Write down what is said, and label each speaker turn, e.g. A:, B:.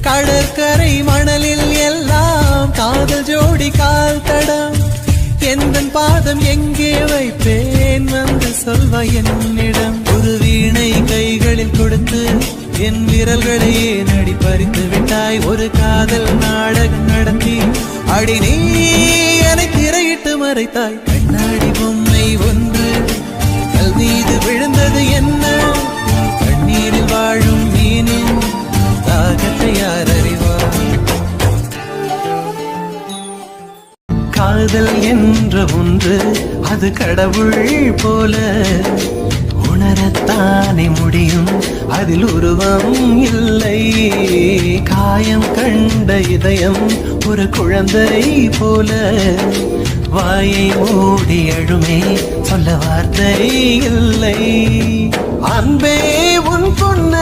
A: கடற்கரை மணலில் எல்லாம் காதல் ஜோடி கால் தடம். எந்தன் பாதம் எங்கே வைப்பேன் வந்து சொல்வா என்னிடம். ஒரு வீணை கைகளில் கொடுத்து என் விரல்களை நடி பறித்து விட்டாய். ஒரு காதல் நாடகம் நடத்தி அடி நீ என்னை திரையிட்டு மறைத்தாய். கண்ணாடி பொம்மை ஒன்று கல் மீது விழுந்தது என்ன? கண்ணீரில் வாழும் மீனின் தாகத்தை யார் அறிவார்? காதல் என்ற ஒன்று அது கடவுள் போல உணரத்தானே முடியும், அதில் உருவம் இல்லை. காயம் கண்ட இதயம் ஒரு குழந்தை போல வாயை மூடி அழுமே சொல்ல வார்த்தை இல்லை. அன்பே உன் பொன்ன